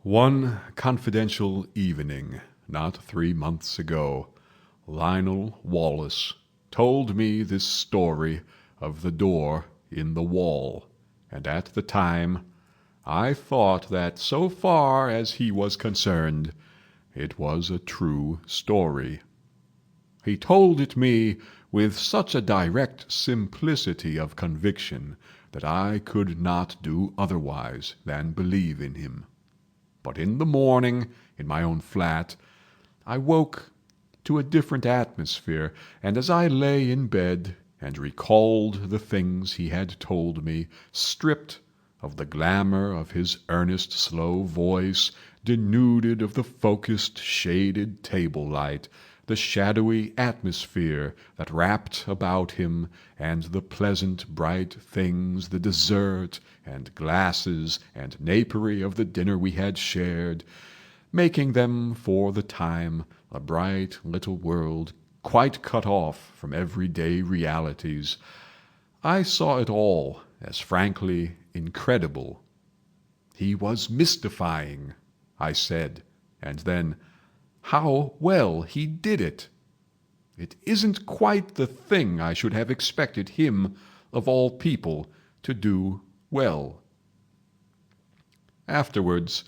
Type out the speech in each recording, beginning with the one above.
One confidential evening, not 3 months ago, Lionel Wallace told me this story of the door in the wall, and at the time I thought that so far as he was concerned it was a true story. He told it me with such a direct simplicity of conviction that I could not do otherwise than believe in him. But in the morning, in my own flat, I woke to a different atmosphere, and as I lay in bed and recalled the things he had told me, stripped of the glamour of his earnest, slow voice, denuded of the focused, shaded table light, the shadowy atmosphere that wrapped about him, and the pleasant bright things, the dessert and glasses and napery of the dinner we had shared, making them for the time a bright little world quite cut off from everyday realities, I saw it all as frankly incredible. He was mystifying, I said, and then, how well he did it! It isn't quite the thing I should have expected him, of all people, to do well. Afterwards,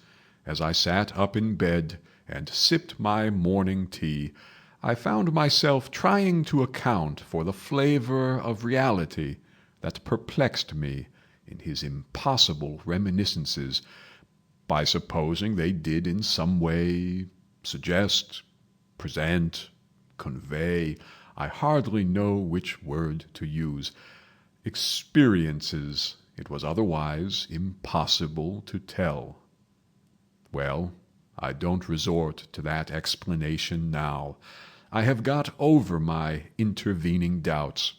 as I sat up in bed and sipped my morning tea, I found myself trying to account for the flavor of reality that perplexed me in his impossible reminiscences by supposing they did in some way suggest, present, convey, I hardly know which word to use, experiences it was otherwise impossible to tell. Well, I don't resort to that explanation now. I have got over my intervening doubts.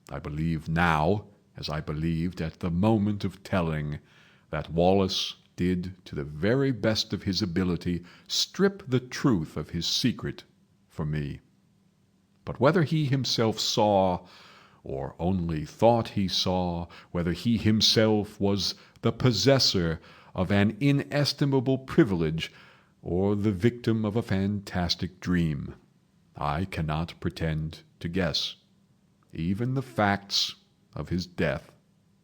I believe now, as I believed at the moment of telling, that Wallace did to the very best of his ability strip the truth of his secret for me. But whether he himself saw, or only thought he saw, whether he himself was the possessor of an inestimable privilege or the victim of a fantastic dream, I cannot pretend to guess. Even the facts of his death,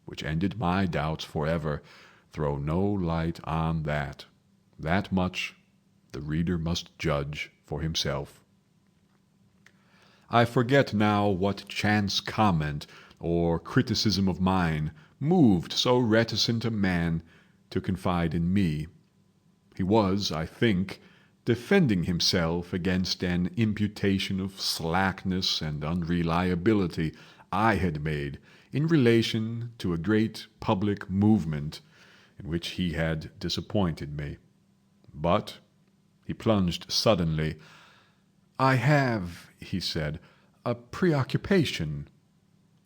which ended my doubts forever, throw no light on that. That much the reader must judge for himself. I forget now what chance comment or criticism of mine moved so reticent a man to confide in me. He was, I think, defending himself against an imputation of slackness and unreliability I had made in relation to a great public movement in which he had disappointed me. But he plunged suddenly. "I have," he said, "a preoccupation.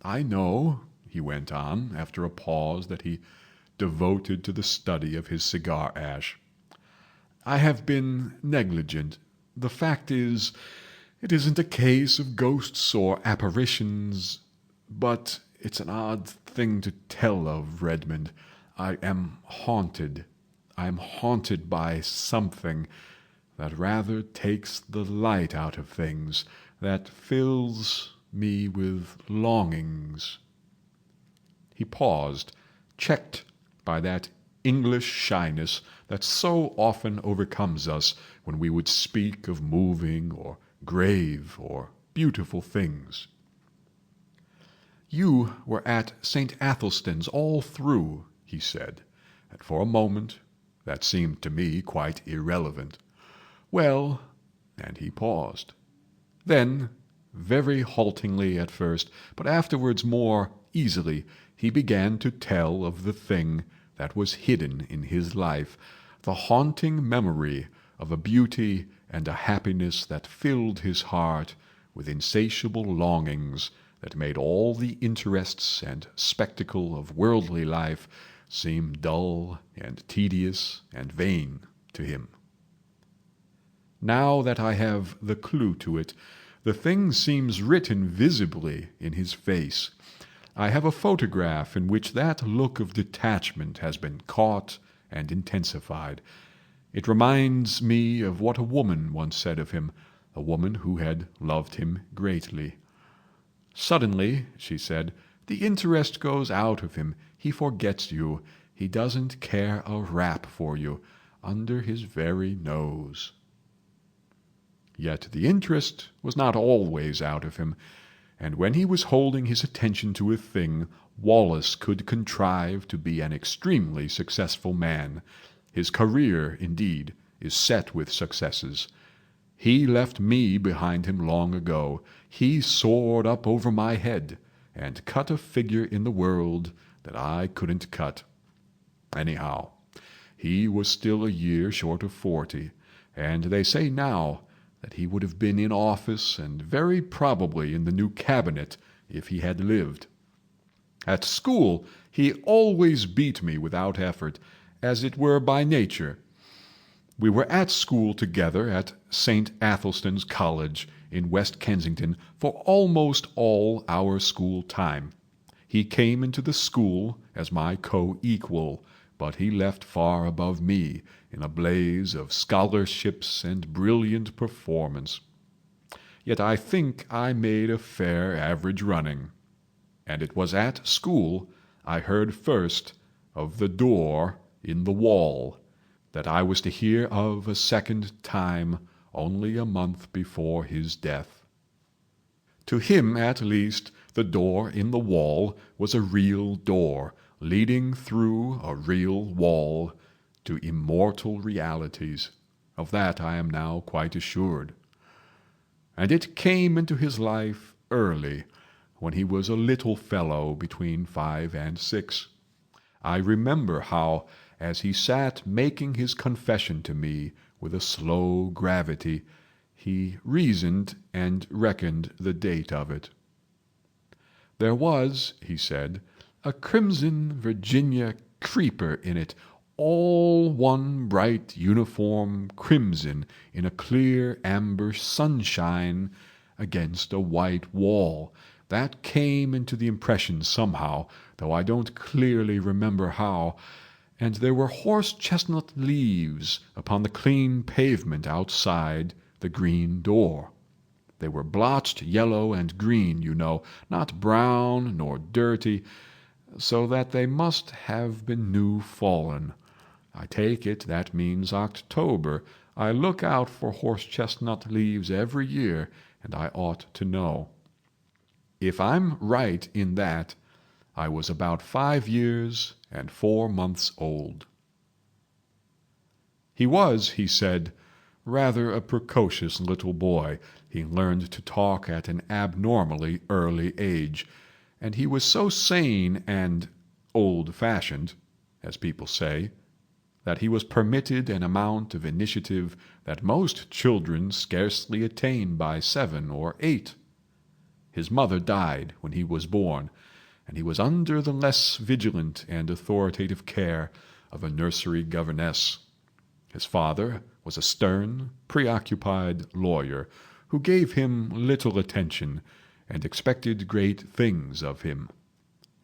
I know," he went on, after a pause that he devoted to the study of his cigar ash, "I have been negligent. The fact is, it isn't a case of ghosts or apparitions, but it's an odd thing to tell of, Redmond. I am haunted. I am haunted by something that rather takes the light out of things, that fills me with longings." He paused, checked by that English shyness that so often overcomes us when we would speak of moving or grave or beautiful things. "You were at St. Athelstan's all through," he said, and for a moment that seemed to me quite irrelevant. "Well," and he paused. Then, very haltingly at first, but afterwards more easily, he began to tell of the thing that was hidden in his life, the haunting memory of a beauty and a happiness that filled his heart with insatiable longings that made all the interests and spectacle of worldly life seem dull and tedious and vain to him. Now that I have the clue to it, the thing seems written visibly in his face. I have a photograph in which that look of detachment has been caught and intensified. It reminds me of what a woman once said of him, a woman who had loved him greatly. "Suddenly," she said, "the interest goes out of him. He forgets you. He doesn't care a rap for you, under his very nose." Yet the interest was not always out of him, and when he was holding his attention to a thing, Wallace could contrive to be an extremely successful man. His career, indeed, is set with successes. He left me behind him long ago. He soared up over my head and cut a figure in the world that I couldn't cut. Anyhow, he was still a year short of 40, and they say now that he would have been in office and very probably in the new cabinet if he had lived. At school he always beat me without effort, as it were by nature. We were at school together at St. Athelstan's College in West Kensington for almost all our school time. He came into the school as my co-equal, but he left far above me in a blaze of scholarships and brilliant performance. Yet I think I made a fair average running. And it was at school I heard first of the door in the wall that I was to hear of a second time only a month before his death. To him, at least, the door in the wall was a real door, leading through a real wall to immortal realities. Of that I am now quite assured. And it came into his life early, when he was a little fellow between 5 and 6. I remember how, as he sat making his confession to me with a slow gravity, he reasoned and reckoned the date of it. There was, he said, a crimson Virginia creeper in it, all one bright uniform crimson in a clear amber sunshine against a white wall. That came into the impression somehow, though I don't clearly remember how, and there were horse-chestnut leaves upon the clean pavement outside the green door. They were blotched yellow and green, you know, not brown nor dirty, so that they must have been new fallen. I take it that means October. I look out for horse-chestnut leaves every year, and I ought to know. If I'm right in that, I was about 5 years and 4 months old. He was, he said, rather a precocious little boy. He learned to talk at an abnormally early age, and he was so sane and old-fashioned, as people say, that he was permitted an amount of initiative that most children scarcely attain by 7 or 8. His mother died when he was born, and he was under the less vigilant and authoritative care of a nursery governess. His father was a stern, preoccupied lawyer who gave him little attention and expected great things of him.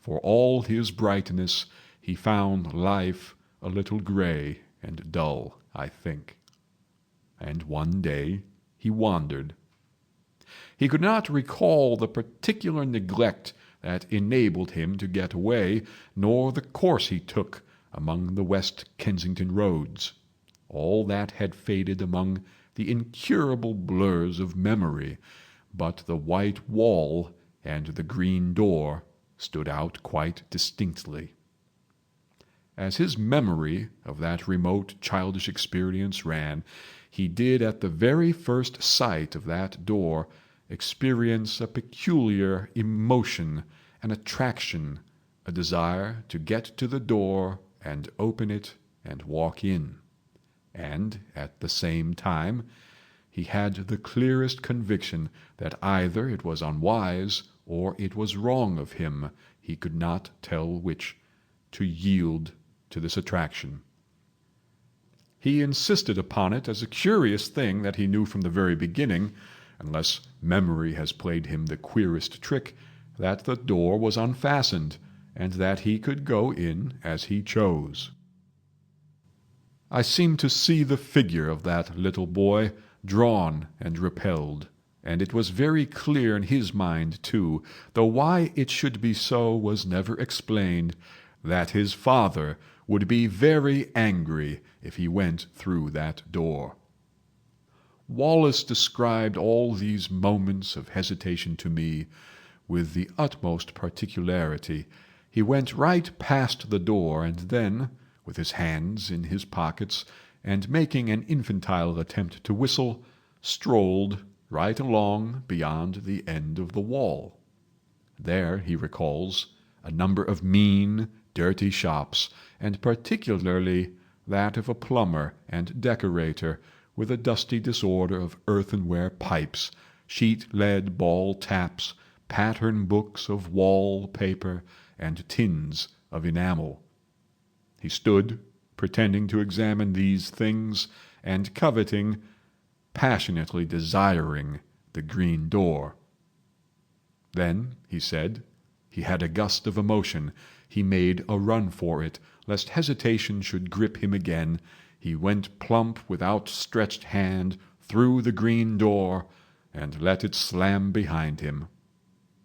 For all his brightness, he found life a little grey and dull, I think. And one day he wandered. He could not recall the particular neglect that enabled him to get away, nor the course he took among the West Kensington roads. All that had faded among the incurable blurs of memory, but the white wall and the green door stood out quite distinctly. As his memory of that remote childish experience ran, he did at the very first sight of that door experience a peculiar emotion, an attraction, a desire to get to the door and open it and walk in. And at the same time he had the clearest conviction that either it was unwise or it was wrong of him, he could not tell which, to yield to this attraction. He insisted upon it as a curious thing that he knew from the very beginning, unless memory has played him the queerest trick, that the door was unfastened, and that he could go in as he chose. I seemed to see the figure of that little boy, drawn and repelled, and it was very clear in his mind too, though why it should be so was never explained, that his father would be very angry if he went through that door. Wallace described all these moments of hesitation to me with the utmost particularity. He went right past the door, and then, with his hands in his pockets, and making an infantile attempt to whistle, strolled right along beyond the end of the wall. There, he recalls, a number of mean, dirty shops, and particularly that of a plumber and decorator, with a dusty disorder of earthenware pipes, sheet-lead ball taps, pattern books of wall-paper, and tins of enamel. He stood, pretending to examine these things, and coveting, passionately desiring, the green door. Then, he said, he had a gust of emotion. He made a run for it, lest hesitation should grip him again. He went plump with outstretched hand through the green door, and let it slam behind him.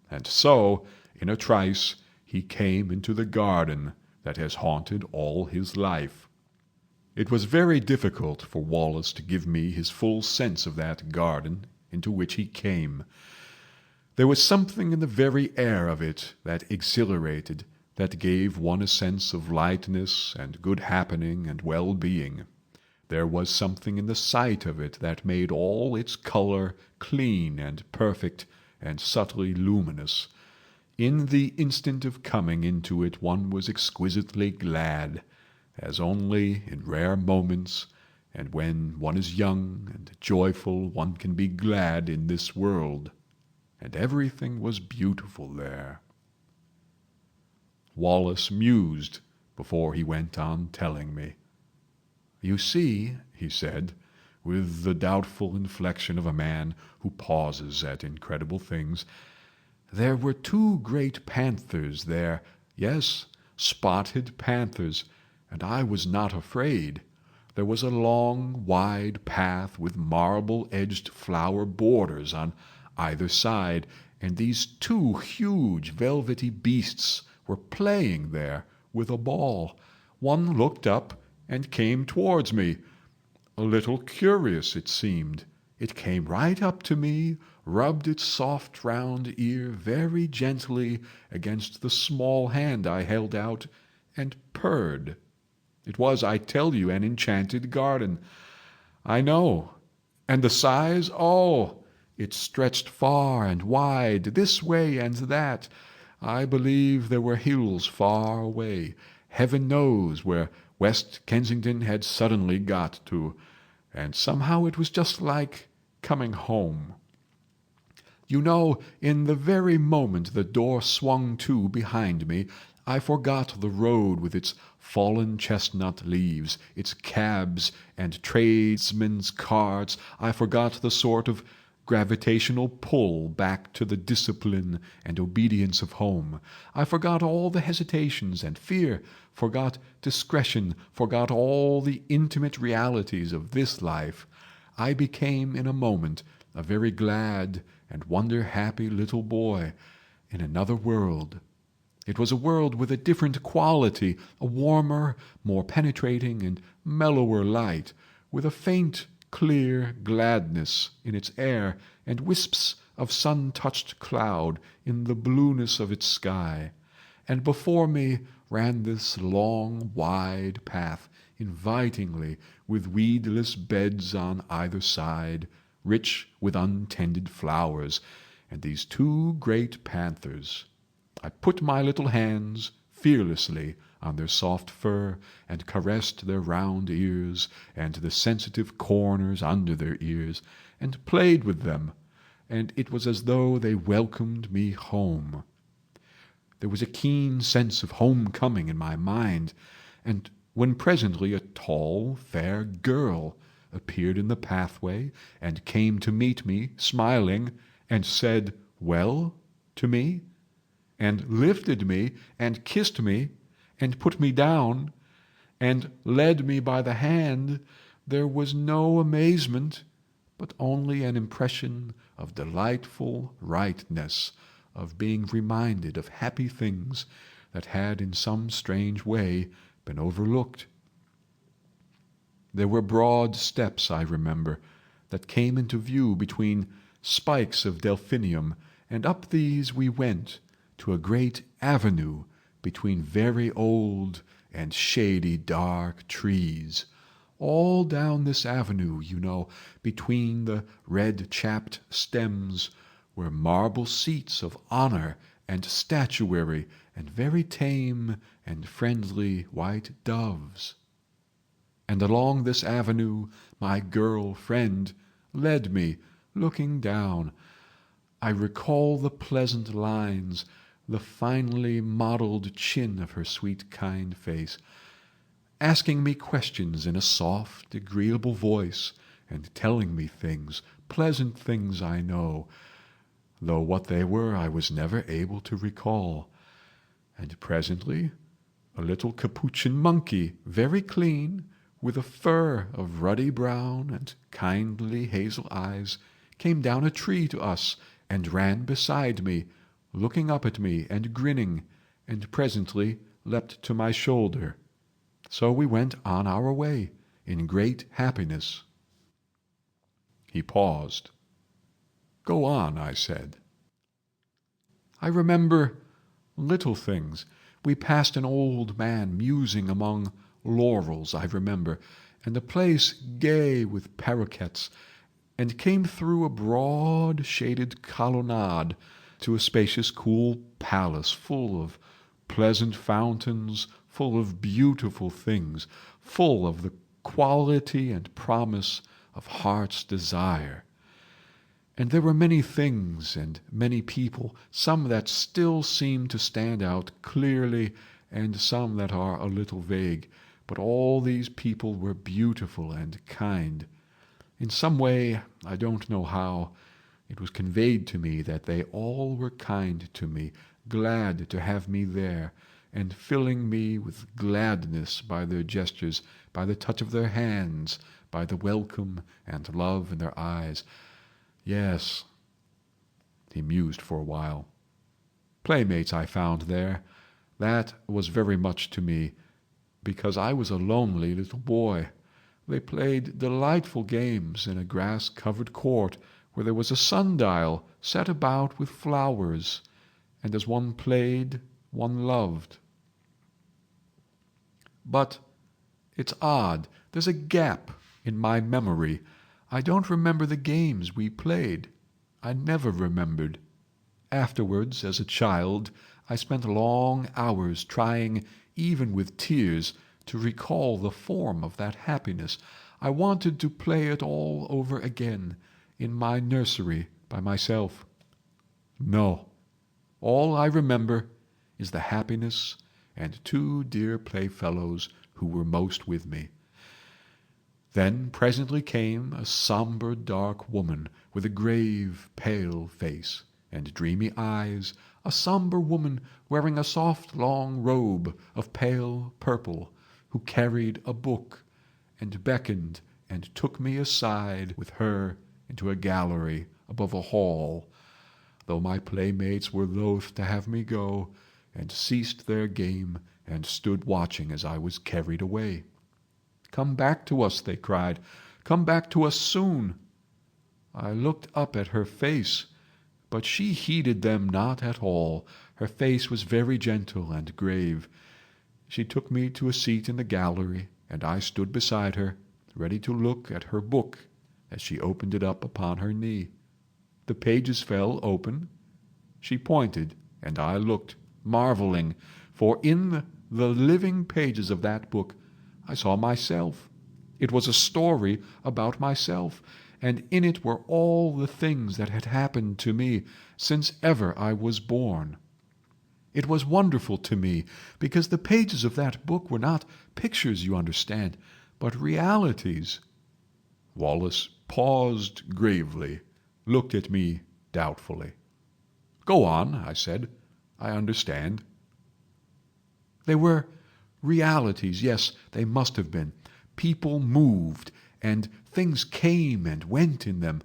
And so, in a trice, he came into the garden that has haunted all his life. It was very difficult for Wallace to give me his full sense of that garden into which he came. There was something in the very air of it that exhilarated, that gave one a sense of lightness and good happening and well-being. There was something in the sight of it that made all its colour clean and perfect and subtly luminous. In the instant of coming into it one was exquisitely glad, as only in rare moments, and when one is young and joyful, one can be glad in this world. And everything was beautiful there. Wallace mused before he went on telling me. "You see," he said, with the doubtful inflection of a man who pauses at incredible things, "there were 2 great panthers there, yes, spotted panthers, and I was not afraid. There was a long, wide path with marble-edged flower borders on either side, and these 2 huge velvety beasts were playing there with a ball. One looked up and came towards me. A little curious, it seemed. It came right up to me, rubbed its soft round ear very gently against the small hand I held out, and purred. It was, I tell you, an enchanted garden. I know. And the size, oh! It stretched far and wide, this way and that. I believe there were hills far away. Heaven knows where West Kensington had suddenly got to. And somehow it was just like coming home. You know, in the very moment the door swung to behind me, I forgot the road with its fallen chestnut leaves, its cabs and tradesmen's carts. I forgot the sort of gravitational pull back to the discipline and obedience of home. I forgot all the hesitations and fear, forgot discretion, forgot all the intimate realities of this life. I became in a moment a very glad and wonder-happy little boy in another world. It was a world with a different quality, a warmer, more penetrating and mellower light, with a faint, clear gladness in its air and wisps of sun-touched cloud in the blueness of its sky. And before me ran this long, wide path, invitingly, with weedless beds on either side, rich with untended flowers, and these 2 great panthers. I put my little hands fearlessly on their soft fur, and caressed their round ears and the sensitive corners under their ears, and played with them, and it was as though they welcomed me home. There was a keen sense of home-coming in my mind, and when presently a tall, fair girl appeared in the pathway and came to meet me, smiling, and said, "Well?" to me, and lifted me and kissed me and put me down, and led me by the hand, there was no amazement, but only an impression of delightful rightness, of being reminded of happy things that had in some strange way been overlooked. There were broad steps, I remember, that came into view between spikes of delphinium, and up these we went to a great avenue between very old and shady dark trees. All down this avenue, you know, between the red-chapped stems, were marble seats of honour and statuary, and very tame and friendly white doves. And along this avenue my girl friend led me, looking down. I recall the pleasant lines, the finely modelled chin of her sweet kind face, asking me questions in a soft, agreeable voice, and telling me things, pleasant things I know, though what they were I was never able to recall. And presently a little capuchin monkey, very clean, with a fur of ruddy brown and kindly hazel eyes, came down a tree to us and ran beside me, looking up at me and grinning, and presently leapt to my shoulder. So we went on our way in great happiness." He paused. "Go on," I said. "I remember little things. We passed an old man musing among laurels, I remember, and the place gay with paroquets, and came through a broad shaded colonnade to a spacious cool palace full of pleasant fountains, full of beautiful things, full of the quality and promise of heart's desire. And there were many things and many people, some that still seem to stand out clearly and some that are a little vague, but all these people were beautiful and kind. In some way, I don't know how, it was conveyed to me that they all were kind to me, glad to have me there, and filling me with gladness by their gestures, by the touch of their hands, by the welcome and love in their eyes. Yes." He mused for a while. "Playmates I found there. That was very much to me, because I was a lonely little boy. They played delightful games in a grass-covered court where there was a sundial set about with flowers, and as one played, one loved. But it's odd, there's a gap in my memory. I don't remember the games we played. I never remembered. Afterwards, as a child, I spent long hours trying, even with tears, to recall the form of that happiness. I wanted to play it all over again, in my nursery by myself. No, all I remember is the happiness and two dear playfellows who were most with me. Then presently came a sombre dark woman with a grave pale face and dreamy eyes, a sombre woman wearing a soft long robe of pale purple, who carried a book and beckoned and took me aside with her into a gallery above a hall, though my playmates were loath to have me go, and ceased their game and stood watching as I was carried away. "Come back to us," they cried. "Come back to us soon." I looked up at her face, but she heeded them not at all. Her face was very gentle and grave. She took me to a seat in the gallery, and I stood beside her, ready to look at her book as she opened it up upon her knee. The pages fell open. She pointed, and I looked, marvelling, for in the living pages of that book I saw myself. It was a story about myself, and in it were all the things that had happened to me since ever I was born. It was wonderful to me, because the pages of that book were not pictures, you understand, but realities. Wallace paused gravely, looked at me doubtfully. "Go on," I said. "I understand." "They were realities, yes, they must have been. People moved, and things came and went in them.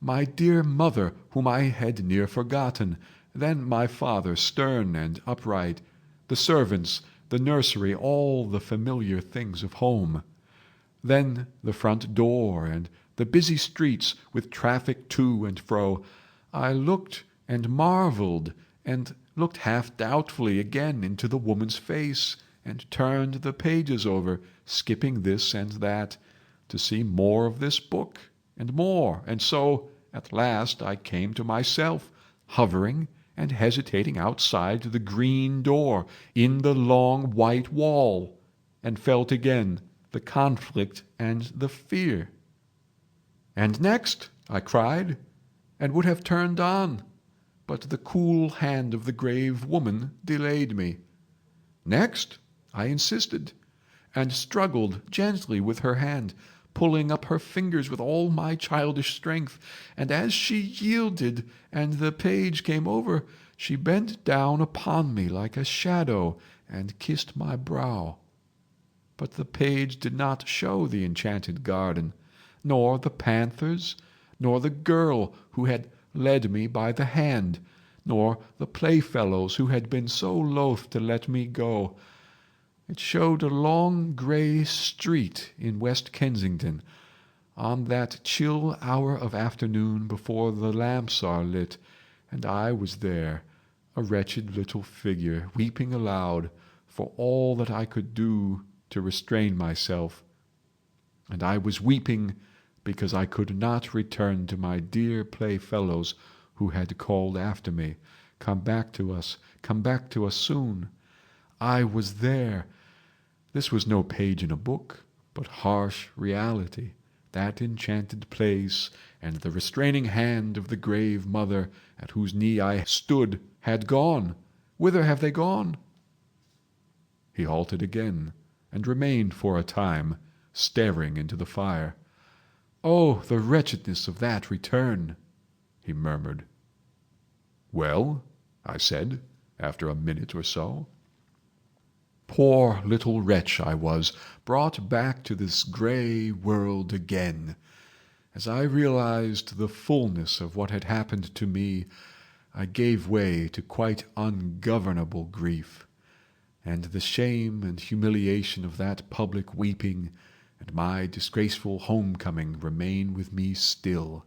My dear mother, whom I had near forgotten, then my father, stern and upright, the servants, the nursery, all the familiar things of home. Then the front door and the busy streets with traffic to and fro. I looked and marvelled, and looked half doubtfully again into the woman's face, and turned the pages over, skipping this and that, to see more of this book, and more, and so at last I came to myself, hovering and hesitating outside the green door in the long white wall, and felt again the conflict and the fear. "And next?" I cried, and would have turned on, but the cool hand of the grave woman delayed me. "Next?" I insisted, and struggled gently with her hand, pulling up her fingers with all my childish strength, and as she yielded and the page came over, she bent down upon me like a shadow and kissed my brow. But the page did not show the enchanted garden, nor the panthers, nor the girl who had led me by the hand, nor the playfellows who had been so loath to let me go. It showed a long grey street in West Kensington, on that chill hour of afternoon before the lamps are lit, and I was there, a wretched little figure, weeping aloud for all that I could do to restrain myself. And I was weeping because I could not return to my dear playfellows who had called after me, come back to us soon. I was there. This was no page in a book, but harsh reality. That enchanted place and the restraining hand of the grave mother at whose knee I stood had gone. Whither have they gone?" He halted again, and remained for a time, staring into the fire. "Oh, the wretchedness of that return!" he murmured. "Well?" I said, after a minute or so. Poor little wretch I was, brought back to this grey world again. As I realized the fullness of what had happened to me, I gave way to quite ungovernable grief, and the shame and humiliation of that public weeping and my disgraceful homecoming remain with me still.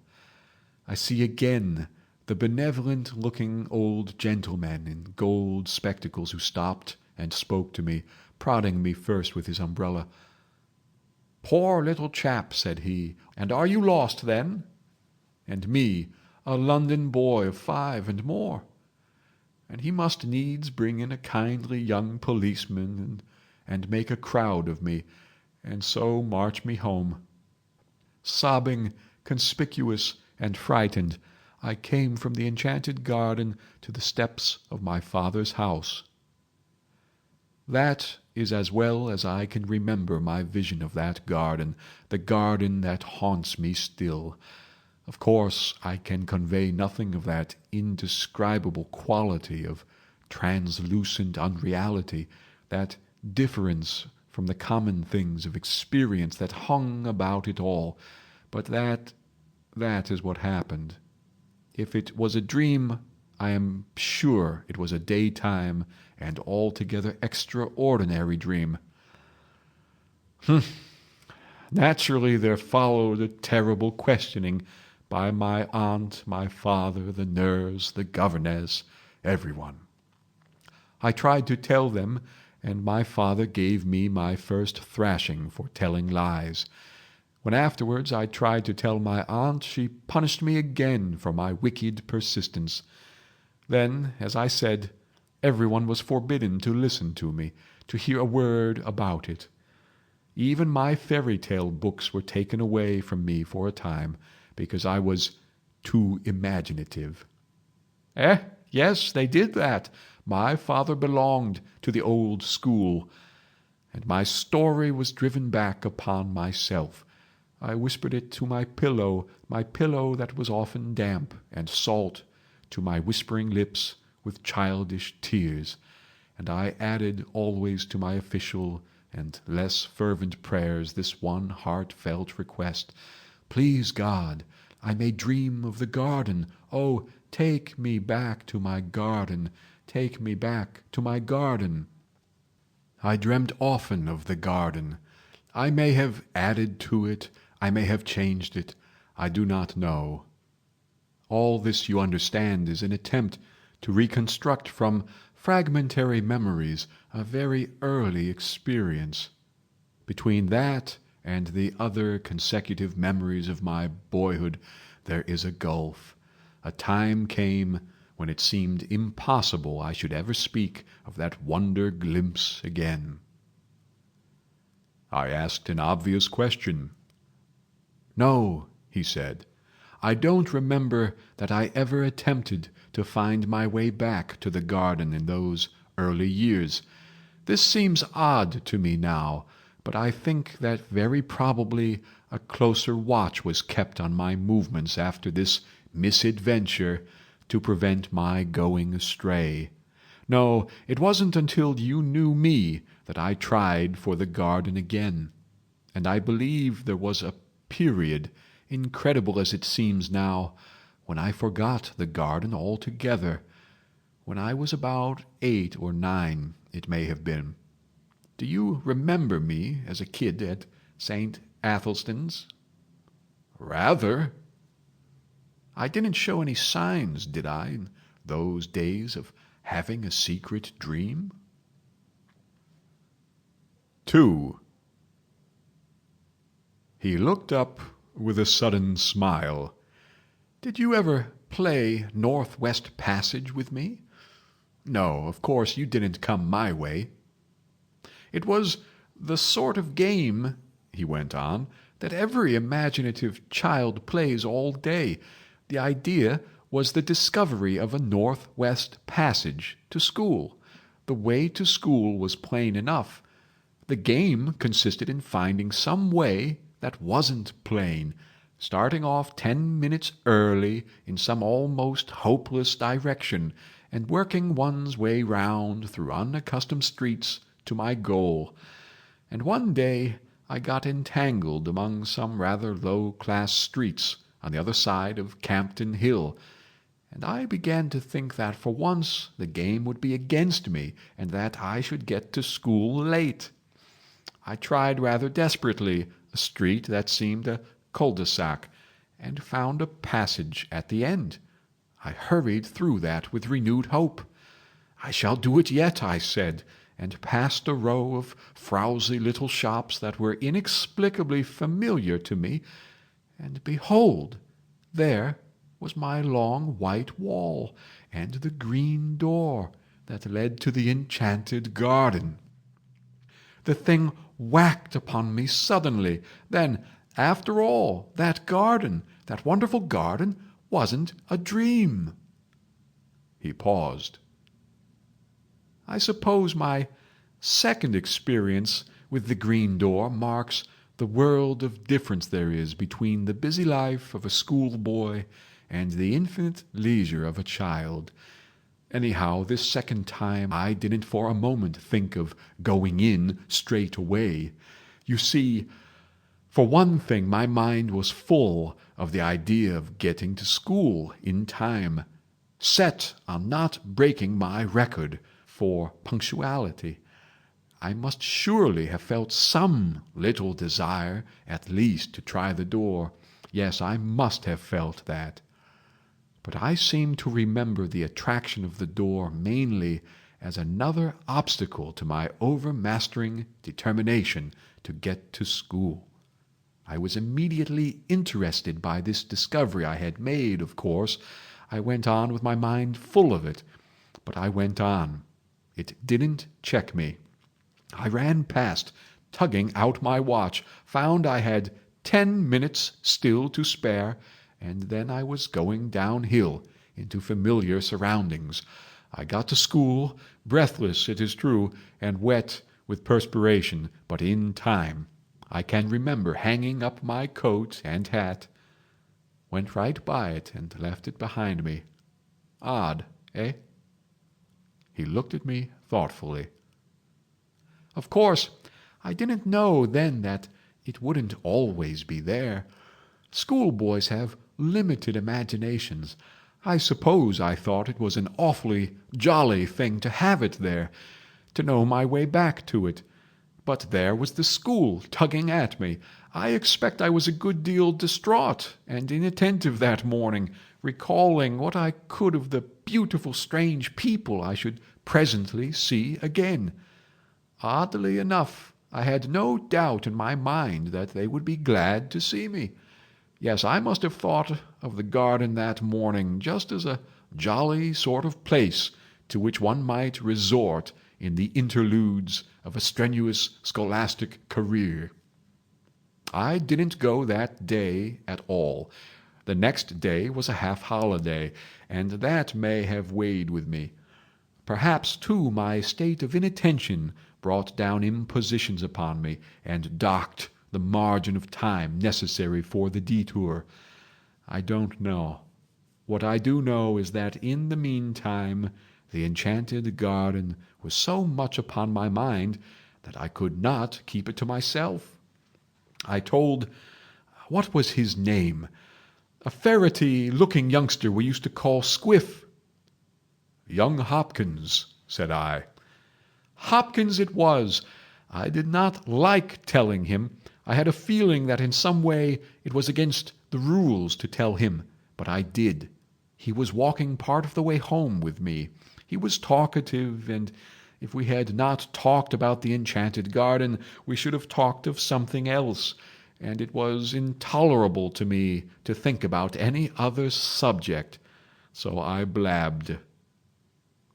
I see again the benevolent-looking old gentleman in gold spectacles who stopped and spoke to me, prodding me first with his umbrella. "Poor little chap," said he, "and are you lost then?" And me, a London boy of 5 and more. And he must needs bring in a kindly young policeman and make a crowd of me, and so march me home. Sobbing, conspicuous and frightened, I came from the enchanted garden to the steps of my father's house. That is as well as I can remember my vision of that garden, the garden that haunts me still. Of course, I can convey nothing of that indescribable quality of translucent unreality, that difference from the common things of experience that hung about it all, but that is what happened. If it was a dream, I am sure it was a daytime and altogether extraordinary dream. Naturally there followed a terrible questioning by my aunt, my father, the nurse, the governess, everyone. I tried to tell them, and my father gave me my first thrashing for telling lies. When afterwards I tried to tell my aunt, she punished me again for my wicked persistence. Then, as I said, everyone was forbidden to listen to me, to hear a word about it. Even my fairy-tale books were taken away from me for a time, because I was too imaginative. Yes, they did that. My father belonged to the old school, and my story was driven back upon myself. I whispered it to my pillow that was often damp and salt, to my whispering lips with childish tears, and I added always to my official and less fervent prayers this one heartfelt request: "Please God, I may dream of the garden. Oh, take me back to my garden. Take me back to my garden." I dreamt often of the garden. I may have added to it, I may have changed it, I do not know. All this, you understand, is an attempt to reconstruct from fragmentary memories a very early experience. Between that and the other consecutive memories of my boyhood there is a gulf. A time came when it seemed impossible I should ever speak of that wonder glimpse again. I asked an obvious question. "No," he said, "I don't remember that I ever attempted to find my way back to the garden in those early years. This seems odd to me now, but I think that very probably a closer watch was kept on my movements after this misadventure to prevent my going astray. No, it wasn't until you knew me that I tried for the garden again. And I believe there was a period, incredible as it seems now, when I forgot the garden altogether. When I was about 8 or 9, it may have been. Do you remember me as a kid at St. Athelstan's?" "Rather." "I didn't show any signs, did I, in those days of having a secret dream?" 2. He looked up with a sudden smile. "Did you ever play Northwest Passage with me? No, of course you didn't come my way. It was the sort of game," he went on, "that every imaginative child plays all day. The idea was the discovery of a Northwest Passage to school. The way to school was plain enough. The game consisted in finding some way that wasn't plain, starting off 10 minutes early in some almost hopeless direction, and working one's way round through unaccustomed streets to my goal. And one day I got entangled among some rather low-class streets on the other side of Campden Hill, and I began to think that for once the game would be against me and that I should get to school late. I tried rather desperately a street that seemed a cul-de-sac, and found a passage at the end. I hurried through that with renewed hope. I shall do it yet, I said, and passed a row of frowsy little shops that were inexplicably familiar to me, and behold, there was my long white wall and the green door that led to the enchanted garden. The thing whacked upon me suddenly. Then, after all, that garden, that wonderful garden, wasn't a dream." He paused. "I suppose my second experience with the green door marks the world of difference there is between the busy life of a schoolboy and the infinite leisure of a child. Anyhow, this second time I didn't for a moment think of going in straight away. You see, for one thing, my mind was full of the idea of getting to school in time, set on not breaking my record for punctuality. I must surely have felt some little desire at least to try the door. Yes, I must have felt that. But I seem to remember the attraction of the door mainly as another obstacle to my overmastering determination to get to school. I was immediately interested by this discovery I had made, of course. I went on with my mind full of it, but I went on. It didn't check me. I ran past, tugging out my watch, found I had 10 minutes still to spare, and then I was going downhill into familiar surroundings. I got to school, breathless, it is true, and wet with perspiration, but in time. I can remember hanging up my coat and hat. Went right by it and left it behind me. Odd, eh?" He looked at me thoughtfully. Of course, I didn't know then that it wouldn't always be there. Schoolboys have limited imaginations. I suppose I thought it was an awfully jolly thing to have it there, to know my way back to it. But there was the school tugging at me. I expect I was a good deal distraught and inattentive that morning, recalling what I could of the beautiful strange people I should presently see again. Oddly enough, I had no doubt in my mind that they would be glad to see me. Yes, I must have thought of the garden that morning just as a jolly sort of place to which one might resort in the interludes of a strenuous scholastic career. I didn't go that day at all. The next day was a half-holiday, and that may have weighed with me. Perhaps, too, my state of inattention brought down impositions upon me and docked the margin of time necessary for the detour. I don't know. What I do know is that in the meantime the enchanted garden was so much upon my mind that I could not keep it to myself. I told, what was his name? A ferrety-looking youngster we used to call Squiff. Young Hopkins, said I. Hopkins it was. I did not like telling him. I had a feeling that in some way it was against the rules to tell him, but I did. He was walking part of the way home with me. He was talkative, and if we had not talked about the enchanted garden, we should have talked of something else, and it was intolerable to me to think about any other subject, so I blabbed.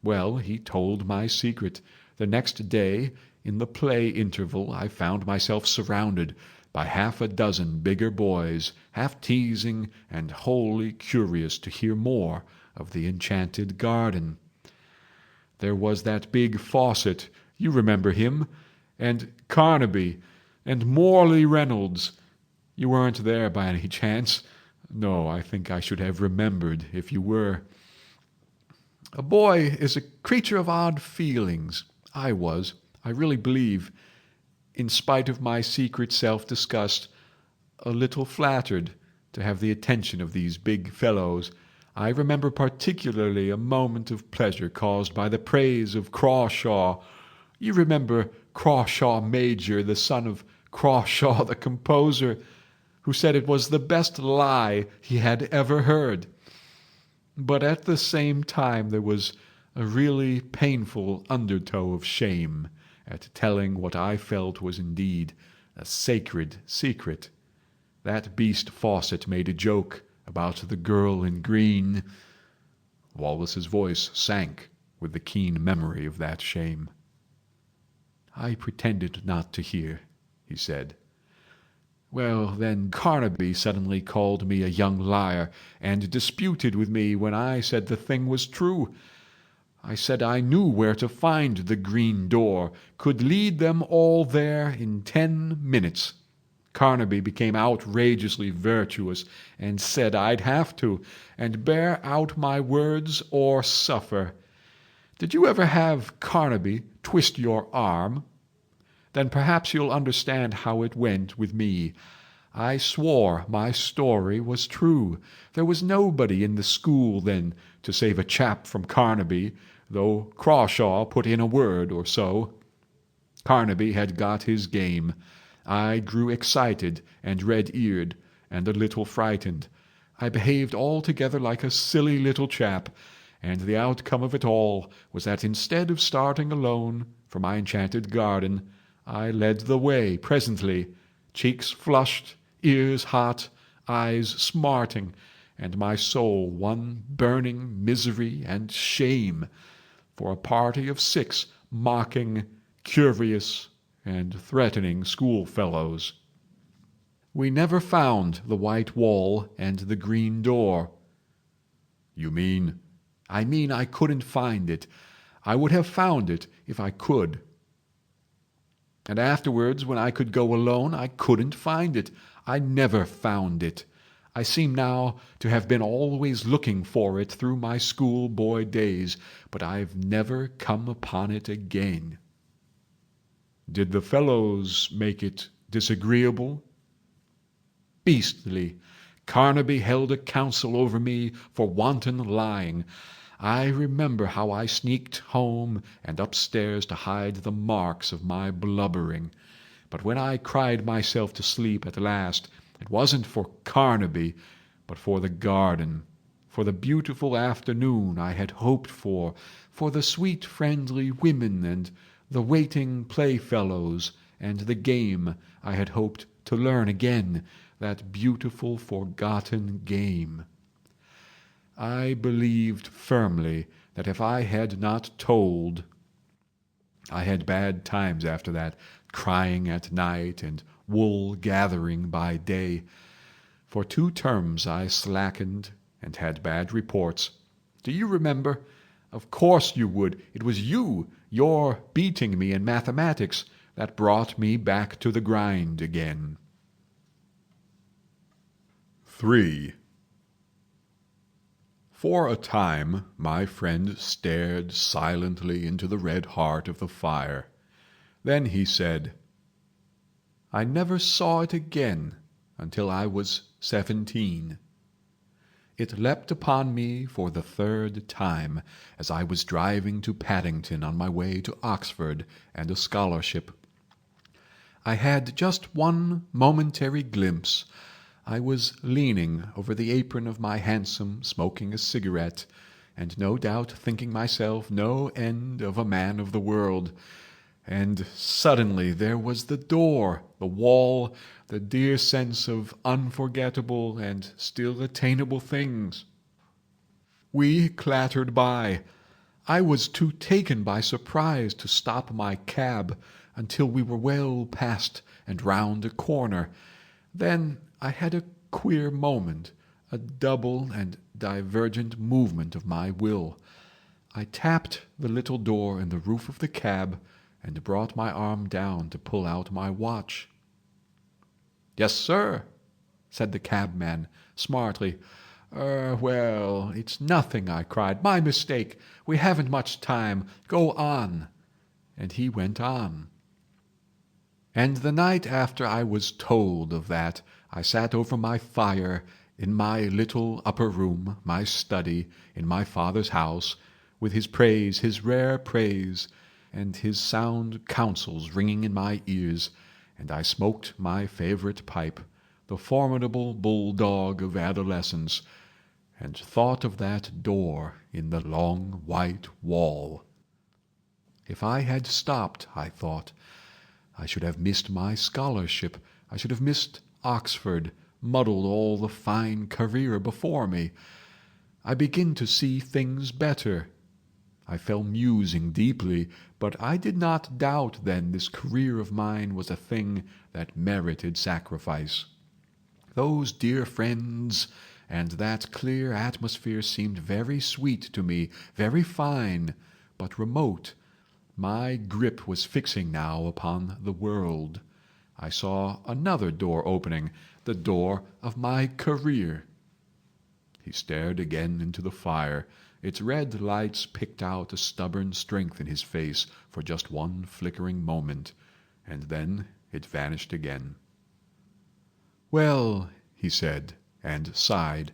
Well, he told my secret. The next day, in the play interval, I found myself surrounded by half a dozen bigger boys, half teasing and wholly curious to hear more of the enchanted garden. There was that big Fawcett, you remember him, and Carnaby, and Morley Reynolds. You weren't there by any chance? No, I think I should have remembered if you were. A boy is a creature of odd feelings. I was, I really believe, in spite of my secret self-disgust, a little flattered to have the attention of these big fellows. I remember particularly a moment of pleasure caused by the praise of Crawshaw. You remember Crawshaw Major, the son of Crawshaw the composer, who said it was the best lie he had ever heard. But at the same time there was a really painful undertow of shame at telling what I felt was indeed a sacred secret. That beast Fawcett made a joke about the girl in green. Wallace's voice sank with the keen memory of that shame. I pretended not to hear, he said. Well, then Carnaby suddenly called me a young liar and disputed with me when I said the thing was true. I said I knew where to find the green door, could lead them all there in 10 minutes. Carnaby became outrageously virtuous and said I'd have to, and bear out my words or suffer. Did you ever have Carnaby twist your arm? Then perhaps you'll understand how it went with me. I swore my story was true. There was nobody in the school then to save a chap from Carnaby, though Crawshaw put in a word or so. Carnaby had got his game. I grew excited and red-eared and a little frightened. I behaved altogether like a silly little chap, and the outcome of it all was that instead of starting alone for my enchanted garden, I led the way presently, cheeks flushed, ears hot, eyes smarting, and my soul one burning misery and shame, for a party of 6 mocking, curious, and threatening schoolfellows. We never found the white wall and the green door. You mean? I mean I couldn't find it. I would have found it if I could. And afterwards, when I could go alone, I couldn't find it. I never found it. I seem now to have been always looking for it through my schoolboy days, but I've never come upon it again." "Did the fellows make it disagreeable?" "Beastly. Carnaby held a council over me for wanton lying. I remember how I sneaked home and upstairs to hide the marks of my blubbering. But when I cried myself to sleep at last, it wasn't for Carnaby, but for the garden, for the beautiful afternoon I had hoped for the sweet friendly women and the waiting playfellows, and the game I had hoped to learn again, that beautiful forgotten game. I believed firmly that if I had not told— I had bad times after that, crying at night and wool gathering by day. For 2 terms I slackened and had bad reports. Do you remember? Of course you would. It was your beating me in mathematics, that brought me back to the grind again. 3. For a time my friend stared silently into the red heart of the fire. Then he said, "I never saw it again until I was 17. It leapt upon me for the 3rd time as I was driving to Paddington on my way to Oxford and a scholarship. I had just one momentary glimpse. I was leaning over the apron of my hansom, smoking a cigarette, and no doubt thinking myself no end of a man of the world. And suddenly there was the door, the wall, the dear sense of unforgettable and still attainable things. We clattered by. I was too taken by surprise to stop my cab until we were well past and round a corner. Then I had a queer moment, a double and divergent movement of my will. I tapped the little door in the roof of the cab and brought my arm down to pull out my watch. "Yes, sir," said the cabman smartly. Well, it's nothing," I cried. "My mistake. We haven't much time. Go on." And he went on. And the night after I was told of that, I sat over my fire in my little upper room, my study, in my father's house, with his praise, his rare praise, and his sound counsels ringing in my ears, and I smoked my favourite pipe, the formidable bulldog of adolescence, and thought of that door in the long white wall. If I had stopped, I thought, I should have missed my scholarship. I should have missed Oxford, muddled all the fine career before me. I begin to see things better. I fell musing deeply, but I did not doubt then this career of mine was a thing that merited sacrifice. Those dear friends and that clear atmosphere seemed very sweet to me, very fine, but remote. My grip was fixing now upon the world. I saw another door opening, the door of my career. He stared again into the fire. Its red lights picked out a stubborn strength in his face for just one flickering moment, and then it vanished again. "Well," he said, and sighed,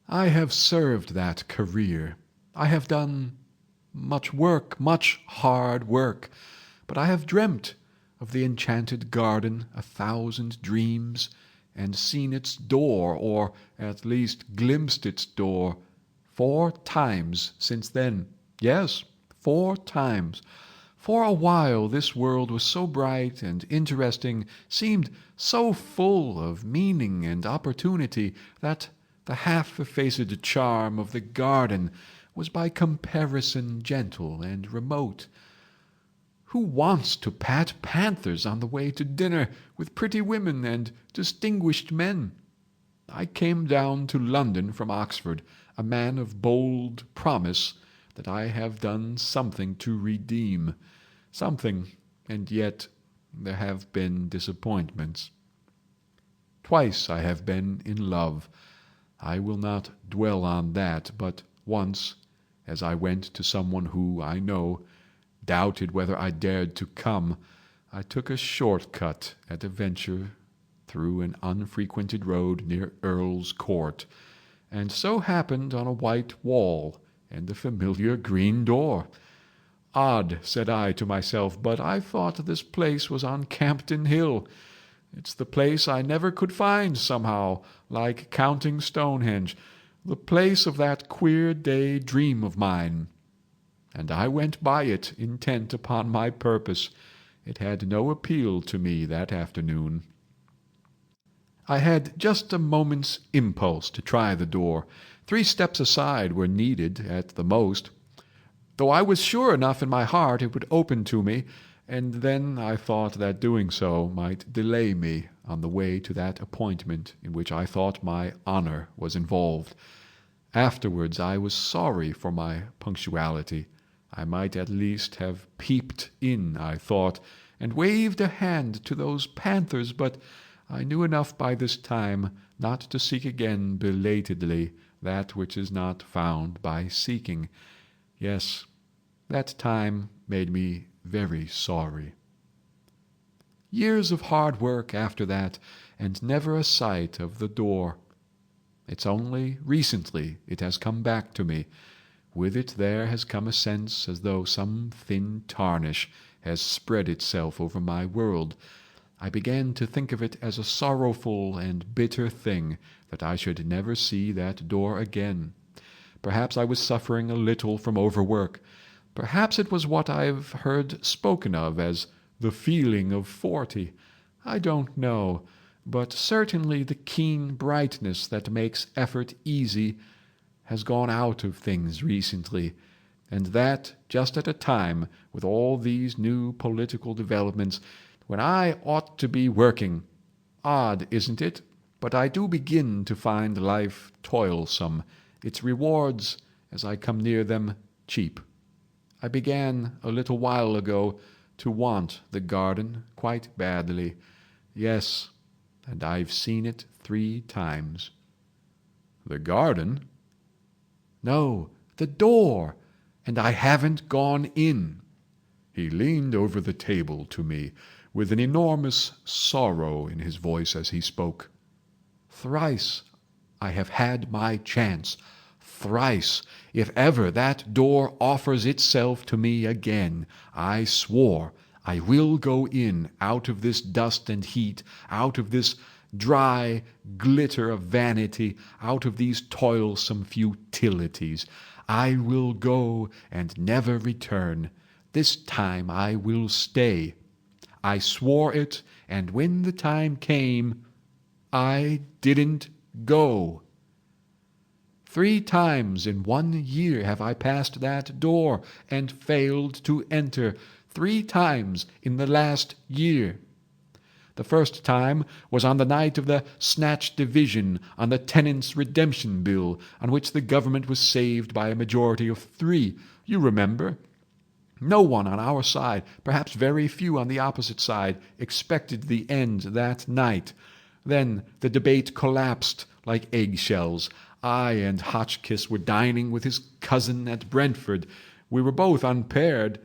"I have served that career. I have done much work, much hard work, but I have dreamt of the enchanted garden 1,000 dreams, and seen its door, or at least glimpsed its door, 4 times since then. Yes, 4 times. For a while this world was so bright and interesting, seemed so full of meaning and opportunity, that the half-effaced charm of the garden was by comparison gentle and remote. Who wants to pat panthers on the way to dinner with pretty women and distinguished men? I came down to London from Oxford, a man of bold promise that I have done something to redeem. Something, and yet there have been disappointments. Twice I have been in love. I will not dwell on that, but once, as I went to someone who, I know, doubted whether I dared to come, I took a short cut at a venture through an unfrequented road near Earl's Court, and so happened on a white wall and a familiar green door. Odd, said I to myself, but I thought this place was on Campden Hill. It's the place I never could find somehow, like counting Stonehenge, the place of that queer day dream of mine. And I went by it, intent upon my purpose. It had no appeal to me that afternoon. I had just a moment's impulse to try the door. 3 steps aside were needed at the most, though I was sure enough in my heart it would open to me, and then I thought that doing so might delay me on the way to that appointment in which I thought my honour was involved. Afterwards I was sorry for my punctuality. I might at least have peeped in, I thought, and waved a hand to those panthers, but I knew enough by this time not to seek again belatedly that which is not found by seeking. Yes, that time made me very sorry. Years of hard work after that, and never a sight of the door. It's only recently it has come back to me. With it there has come a sense as though some thin tarnish has spread itself over my world. I began to think of it as a sorrowful and bitter thing that I should never see that door again. Perhaps I was suffering a little from overwork. Perhaps it was what I've heard spoken of as the feeling of 40. I don't know, but certainly the keen brightness that makes effort easy has gone out of things recently, and that just at a time, with all these new political developments, when I ought to be working. Odd, isn't it? But I do begin to find life toilsome, its rewards, as I come near them, cheap. I began a little while ago to want the garden quite badly. Yes, and I've seen it 3 times. The garden? No, the door, and I haven't gone in. He leaned over the table to me, with an enormous sorrow in his voice as he spoke. Thrice I have had my chance. Thrice, if ever that door offers itself to me again, I swore I will go in, out of this dust and heat, out of this dry glitter of vanity, out of these toilsome futilities. I will go and never return. This time I will stay. I swore it, and when the time came, I didn't go. 3 times in 1 year have I passed that door and failed to enter. 3 times in the last year. The first time was on the night of the Snatch Division, on the Tenants' Redemption Bill, on which the government was saved by a majority of 3. You remember? No one on our side, perhaps very few on the opposite side, expected the end that night. Then the debate collapsed like eggshells. I and Hotchkiss were dining with his cousin at Brentford. We were both unpaired,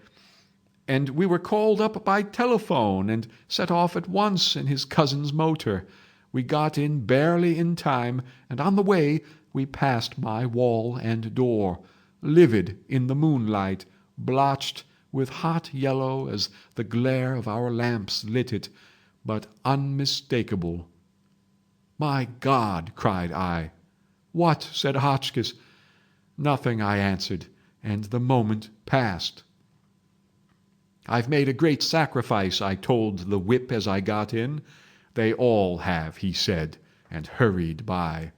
and we were called up by telephone and set off at once in his cousin's motor. We got in barely in time, and on the way we passed my wall and door, livid in the moonlight, blotched with hot yellow as the glare of our lamps lit it, but unmistakable. "My God!" cried I. "What?" said Hotchkiss. "Nothing," I answered, and the moment passed. "I've made a great sacrifice," I told the whip as I got in. "They all have," he said, and hurried by.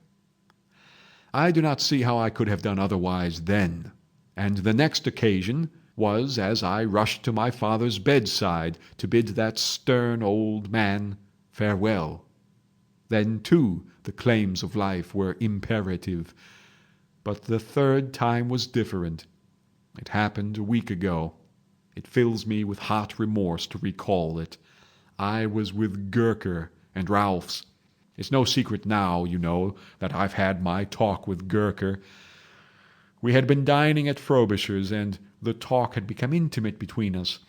I do not see how I could have done otherwise then, and the next occasion was as I rushed to my father's bedside to bid that stern old man farewell. Then, too, the claims of life were imperative. But the 3rd time was different. It happened a week ago. It fills me with hot remorse to recall it. I was with Gurker and Ralphs. It's no secret now, you know, that I've had my talk with Gurker. We had been dining at Frobisher's, and the talk had become intimate between us.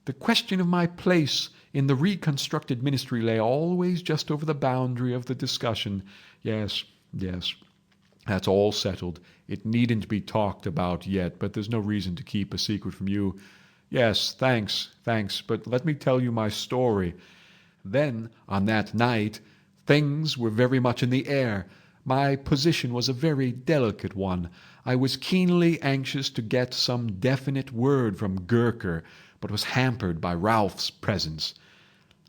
The question of my place in the reconstructed ministry lay always just over the boundary of the discussion. Yes, that's all settled. It needn't be talked about yet, but there's no reason to keep a secret from you. Yes, thanks, but let me tell you my story. Then, on that night, things were very much in the air. My position was a very delicate one. I was keenly anxious to get some definite word from Gurker, but was hampered by Ralph's presence.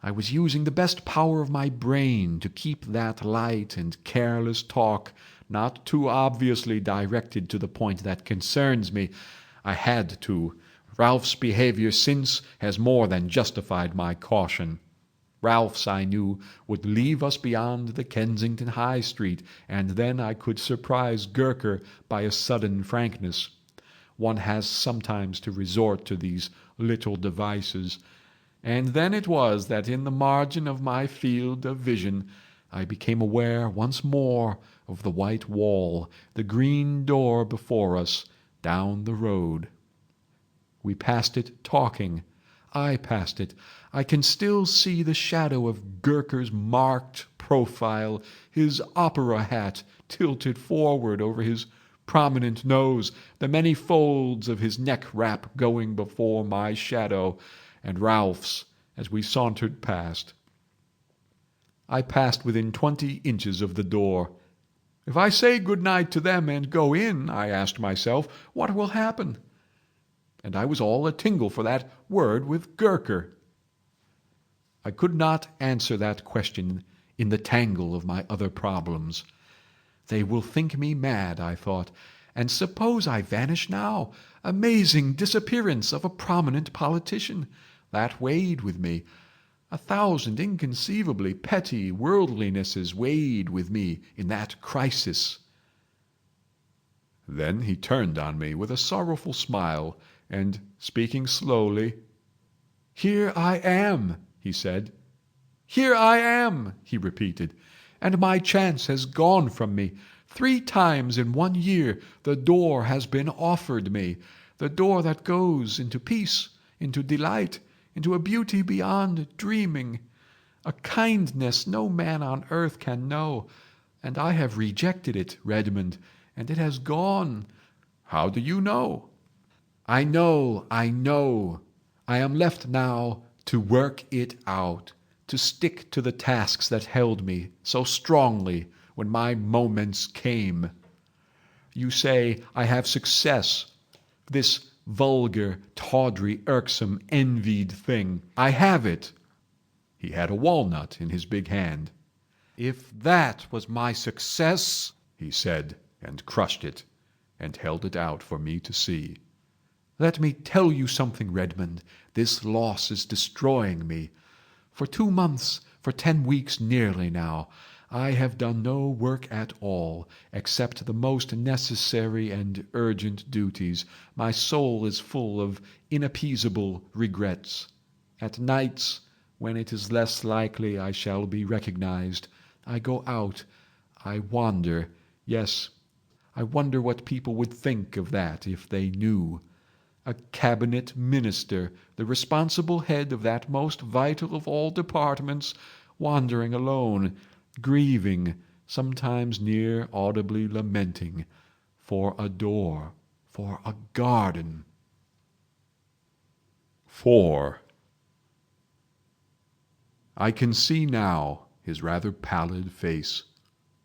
I was using the best power of my brain to keep that light and careless talk not too obviously directed to the point that concerns me. I had to. Ralph's behavior since has more than justified my caution. Ralph's, I knew, would leave us beyond the Kensington High Street, and then I could surprise Gurker by a sudden frankness. One has sometimes to resort to these little devices. And then it was that in the margin of my field of vision I became aware once more of the white wall, the green door before us, down the road. We passed it talking. I passed it. I can still see the shadow of Gurker's marked profile, his opera hat tilted forward over his prominent nose, the many folds of his neck wrap going before my shadow, and Ralph's as we sauntered past. I passed within 20 inches of the door. If I say good night to them and go in, I asked myself, what will happen? And I was all a tingle for that word with Gurker. I could not answer that question in the tangle of my other problems. They will think me mad, I thought, and suppose I vanish now? Amazing disappearance of a prominent politician. That weighed with me. 1,000 inconceivably petty worldlinesses weighed with me in that crisis. Then he turned on me with a sorrowful smile, and, speaking slowly, "Here I am," he said. "Here I am," he repeated, "and my chance has gone from me. 3 times in 1 year the door has been offered me, the door that goes into peace, into delight, into a beauty beyond dreaming, a kindness no man on earth can know. And I have rejected it, Redmond, and it has gone." "How do you know?" I know. I am left now to work it out, to stick to the tasks that held me so strongly when my moments came. You say I have success, this vulgar, tawdry, irksome, envied thing. I have it. He had a walnut in his big hand. "If that was my success," he said, and crushed it, and held it out for me to see. "Let me tell you something, Redmond. This loss is destroying me. For 2 months, for 10 weeks nearly now, I have done no work at all, except the most necessary and urgent duties. My soul is full of inappeasable regrets. At nights, when it is less likely I shall be recognized, I go out, I wander. Yes, I wonder what people would think of that if they knew. A cabinet minister, the responsible head of that most vital of all departments, wandering alone, grieving, sometimes near audibly lamenting, for a door, for a garden." 4. I can see now his rather pallid face,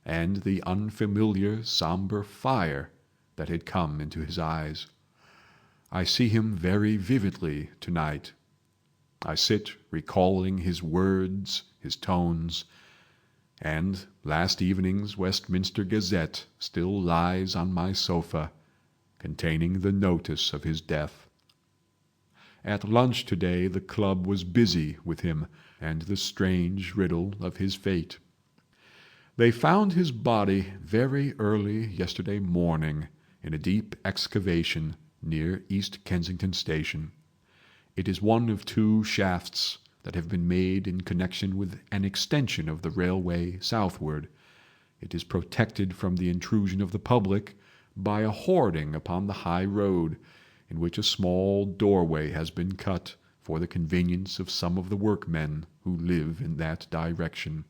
and the unfamiliar sombre fire that had come into his eyes. I see him very vividly tonight. I sit recalling his words, his tones, and last evening's Westminster Gazette still lies on my sofa, containing the notice of his death. At lunch today the club was busy with him and the strange riddle of his fate. They found his body very early yesterday morning in a deep excavation near East Kensington Station. It is one of 2 shafts, that have been made in connection with an extension of the railway southward. It is protected from the intrusion of the public by a hoarding upon the high road, in which a small doorway has been cut for the convenience of some of the workmen who live in that direction.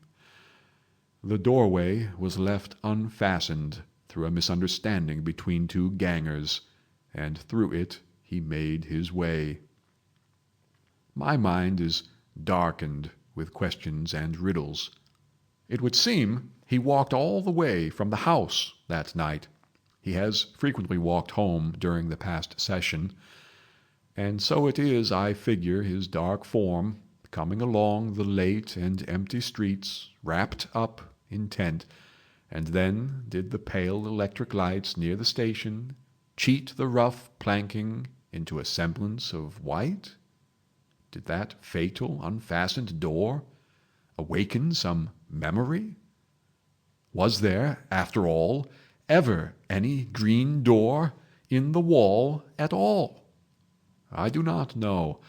The doorway was left unfastened through a misunderstanding between two gangers, and through it he made his way. My mind is darkened with questions and riddles. It would seem he walked all the way from the house that night. He has frequently walked home during the past session, and so it is I figure his dark form coming along the late and empty streets, wrapped up in tent. And then did the pale electric lights near the station cheat the rough planking into a semblance of white? Did that fatal unfastened door awaken some memory? Was there, after all, ever any green door in the wall at all? I do not know.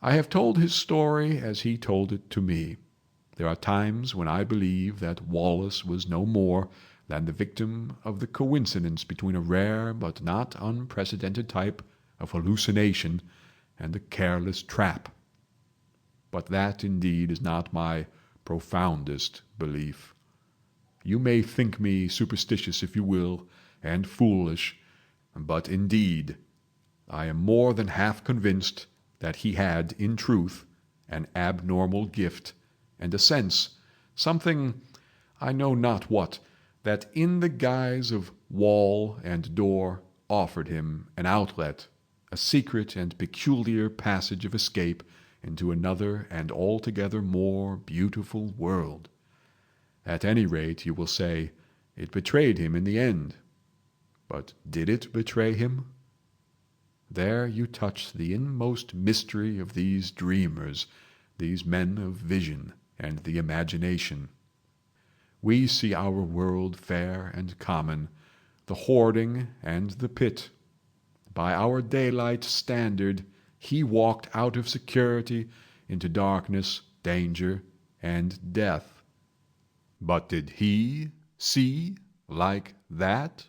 I have told his story as he told it to me. There are times when I believe that Wallace was no more than the victim of the coincidence between a rare but not unprecedented type of hallucination and a careless trap. But that indeed is not my profoundest belief. You may think me superstitious if you will, and foolish, but indeed I am more than half convinced that he had in truth an abnormal gift and a sense, something, I know not what, that in the guise of wall and door offered him an outlet, a secret and peculiar passage of escape into another and altogether more beautiful world. At any rate, you will say, it betrayed him in the end. But did it betray him? There you touch the inmost mystery of these dreamers, these men of vision and the imagination. We see our world fair and common, the hoarding and the pit. By our daylight standard, he walked out of security into darkness, danger, and death. But did he see like that?